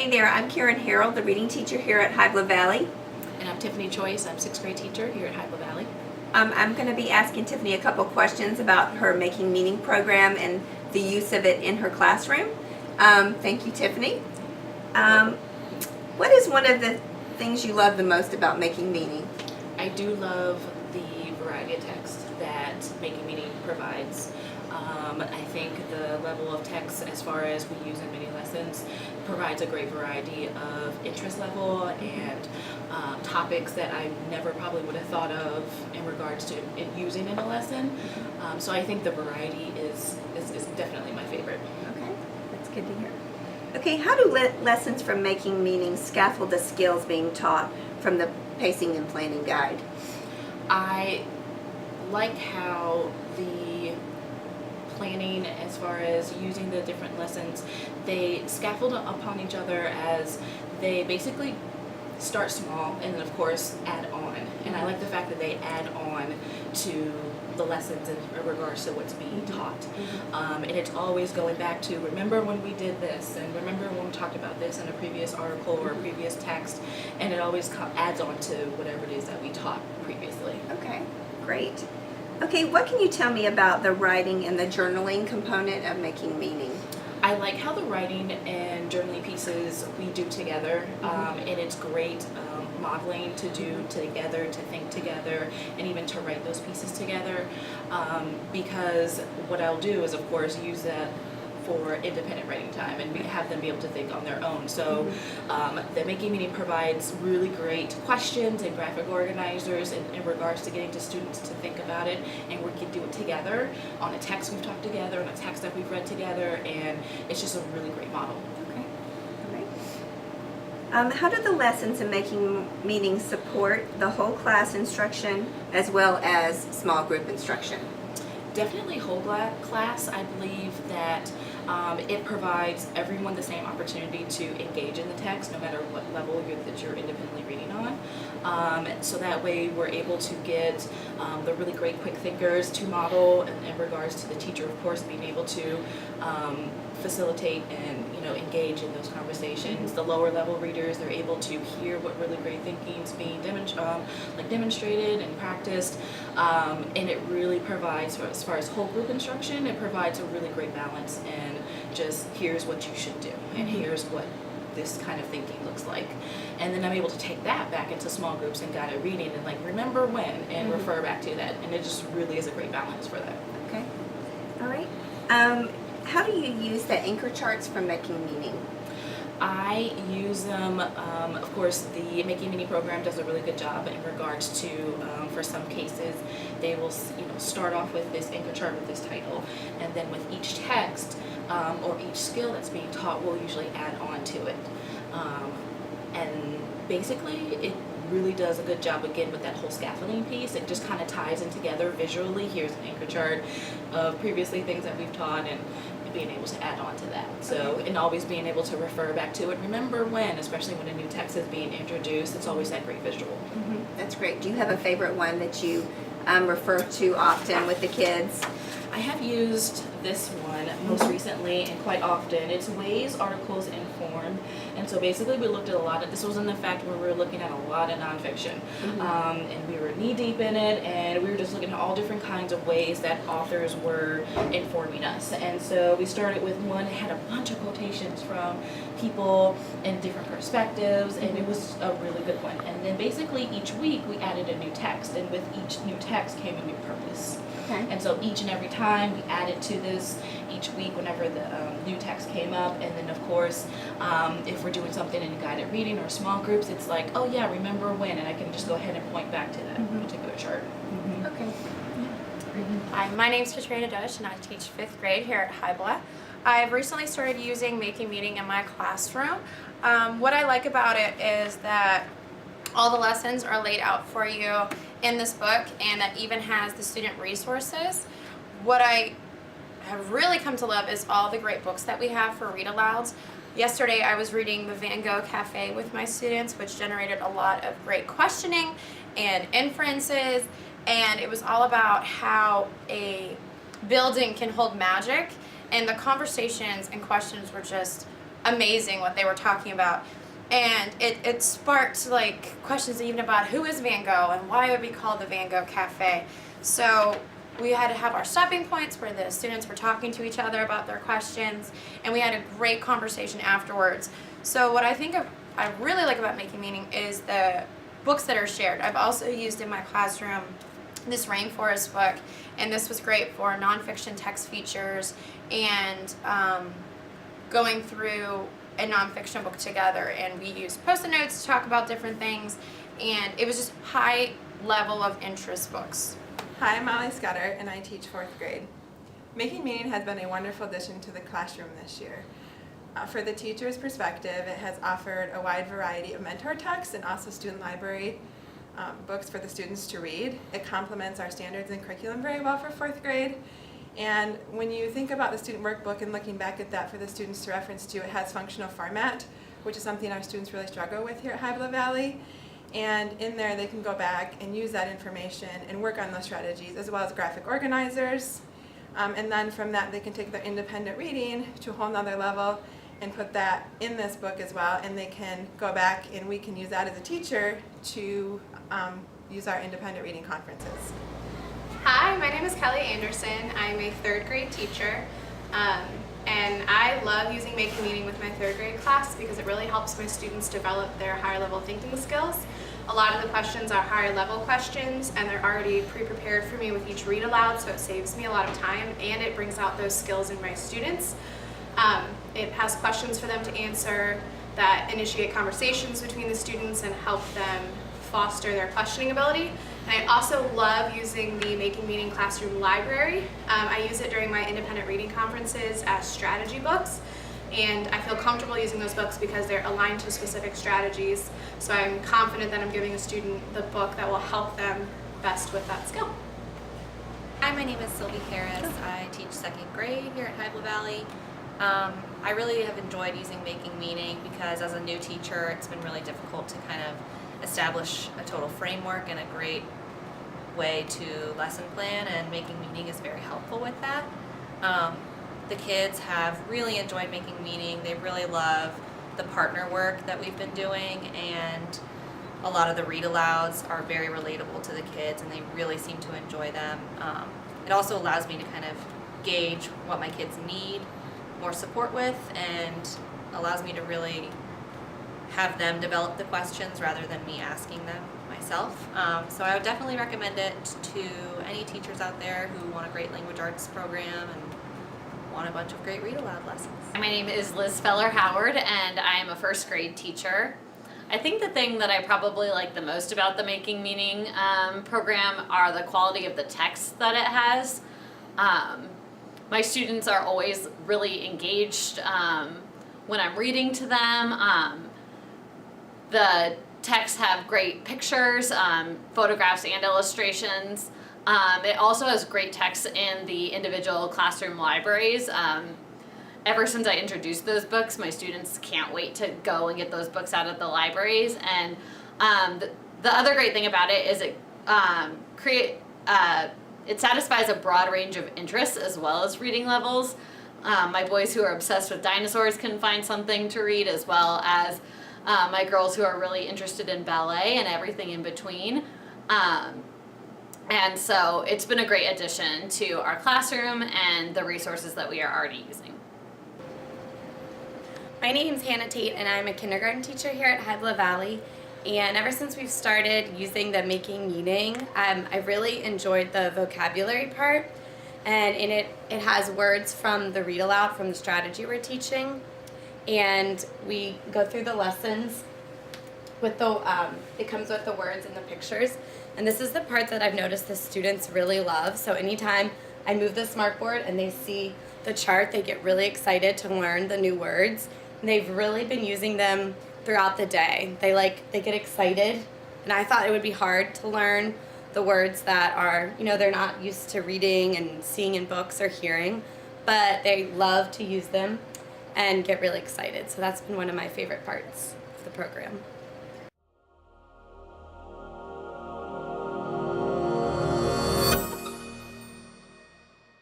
Hey there, I'm Karen Harold, the reading teacher here at HVES Valley. And I'm Tiffany Choice. I'm 6th grade teacher here at HVES Valley. I'm going to be asking Tiffany a couple questions about her Making Meaning program and the use of it in her classroom. Thank you, Tiffany. What is one of the things you love the most about Making Meaning? I do love the variety of text that Making Meaning provides. I think the level of text, as far as we use in many lessons, provides a great variety of interest level and topics that I never probably would have thought of in regards to it using in a lesson. So I think the variety is definitely my favorite. Okay, that's good to hear. Okay, how do lessons from Making Meaning scaffold the skills being taught from the pacing and planning guide? I like how the planning, as far as using the different lessons, they scaffold upon each other as they basically start small and then of course add on. And I like the fact that they add on to the lessons in regards to what's being taught. And it's always going back to, remember when we did this, and remember when we talked about this in a previous article or a previous text, and it always adds on to whatever it is that we taught previously. Okay, great. Okay, what can you tell me about the writing and the journaling component of Making Meaning? I like how the writing and journaling pieces we do together, and it's great modeling to do together, to think together, and even to write those pieces together, because what I'll do is, of course, use that for independent writing time and have them be able to think on their own. So the Making Meaning provides really great questions and graphic organizers in regards to getting to students to think about it, and we can do it together on a text we've talked together, on a text that we've read together, and it's just a really great model. Okay, all right. How do the lessons in Making Meaning support the whole class instruction as well as small group instruction? Definitely whole class. I believe that it provides everyone the same opportunity to engage in the text, no matter what level that you're independently reading on. So that way we're able to get the really great quick thinkers to model in regards to the teacher, of course, being able to facilitate and engage in those conversations. The lower level readers, they're able to hear what really great thinking is being demonstrated and practiced, and it really provides, as far as whole group instruction, it provides a really great balance, and just here's what you should do, and here's what this kind of thinking looks like. And then I'm able to take that back into small groups and guided reading and remember when, and refer back to that, and it just really is a great balance for that. Okay, all right. How do you use the anchor charts from Making Meaning? I use them, of course, the Making Meaning program does a really good job in regards to, for some cases, they will start off with this anchor chart with this title, and then with each text or each skill that's being taught, we'll usually add on to it. And basically, it really does a good job, again, with that whole scaffolding piece. It just kind of ties in together visually. Here's an anchor chart of previously things that we've taught, and being able to add on to that. So, and always being able to refer back to it. Remember when, especially when a new text is being introduced, it's always that great visual. That's great. Do you have a favorite one that you refer to often with the kids? I have used this one most recently and quite often. It's Ways, Articles, and Form. And so basically we looked at a lot of, this was in the fact where we were looking at a lot of nonfiction. And we were knee deep in it, and we were just looking at all different kinds of ways that authors were informing us. And so we started with one that had a bunch of quotations from people in different perspectives, and it was a really good one. And then basically each week we added a new text, and with each new text came a new purpose. Okay. And so each and every time we added to this each week whenever the new text came up, and then of course if we're doing something in guided reading or small groups, it's like, oh yeah, remember when, and I can just go ahead and point back to that particular chart. Okay. Hi, my name is Katrina Dush, and I teach 5th grade here at HVES. I've recently started using Making Meaning in my classroom. What I like about it is that all the lessons are laid out for you in this book, and that even has the student resources. What I have really come to love is all the great books that we have for read-alouds. Yesterday I was reading The Van Gogh Cafe with my students, which generated a lot of great questioning and inferences, and it was all about how a building can hold magic, and the conversations and questions were just amazing what they were talking about. And it sparked like questions even about who is Van Gogh and why it would be called the Van Gogh Cafe. So we had to have our stopping points where the students were talking to each other about their questions, and we had a great conversation afterwards. So what I really like about Making Meaning is the books that are shared. I've also used in my classroom this rainforest book, and this was great for nonfiction text features and going through a nonfiction book together, and we used post-it notes to talk about different things, and it was just high level of interest books. Hi, I'm Molly Scudder, and I teach 4th grade. Making Meaning has been a wonderful addition to the classroom this year. For the teacher's perspective, it has offered a wide variety of mentor texts and also student library books for the students to read. It complements our standards and curriculum very well for 4th grade. And when you think about the student workbook and looking back at that for the students to reference to, it has functional format, which is something our students really struggle with here at Hybla Valley. And in there they can go back and use that information and work on those strategies, as well as graphic organizers. And then from that they can take their independent reading to a whole nother level and put that in this book as well, and they can go back and we can use that as a teacher to use our independent reading conferences. Hi, my name is Kelly Anderson. I'm a 3rd grade teacher, and I love using Making Meaning with my 3rd grade class because it really helps my students develop their higher level thinking skills. A lot of the questions are higher level questions, and they're already pre-prepared for me with each read aloud, so it saves me a lot of time and it brings out those skills in my students. It has questions for them to answer that initiate conversations between the students and help them foster their questioning ability. And I also love using the Making Meaning classroom library. I use it during my independent reading conferences as strategy books, and I feel comfortable using those books because they're aligned to specific strategies, so I'm confident that I'm giving a student the book that will help them best with that skill. Hi, my name is Sylvie Harris. I teach 2nd grade here at Hybla Valley. I really have enjoyed using Making Meaning because as a new teacher it's been really difficult to kind of establish a total framework and a great way to lesson plan, and Making Meaning is very helpful with that. The kids have really enjoyed Making Meaning. They really love the partner work that we've been doing, and a lot of the read alouds are very relatable to the kids and they really seem to enjoy them. It also allows me to kind of gauge what my kids need more support with, and allows me to really have them develop the questions rather than me asking them myself. So I would definitely recommend it to any teachers out there who want a great language arts program and want a bunch of great read aloud lessons. My name is Liz Feller-Howard, and I am a 1st grade teacher. I think the thing that I probably like the most about the Making Meaning program are the quality of the text that it has. My students are always really engaged when I'm reading to them. The texts have great pictures, photographs and illustrations. It also has great text in the individual classroom libraries. Ever since I introduced those books, my students can't wait to go and get those books out of the libraries. And the other great thing about it is it satisfies a broad range of interests as well as reading levels. My boys who are obsessed with dinosaurs can find something to read, as well as my girls who are really interested in ballet and everything in between. And so it's been a great addition to our classroom and the resources that we are already using. My name's Hannah Tate, and I'm a kindergarten teacher here at Hybla Valley. And ever since we've started using the Making Meaning, I've really enjoyed the vocabulary part. And in it has words from the read aloud from the strategy we're teaching. And we go through the lessons with it comes with the words and the pictures. And this is the part that I've noticed the students really love. So anytime I move the smartboard and they see the chart, they get really excited to learn the new words. And they've really been using them throughout the day. They get excited, and I thought it would be hard to learn the words that are, they're not used to reading and seeing in books or hearing, but they love to use them and get really excited. So that's been one of my favorite parts of the program.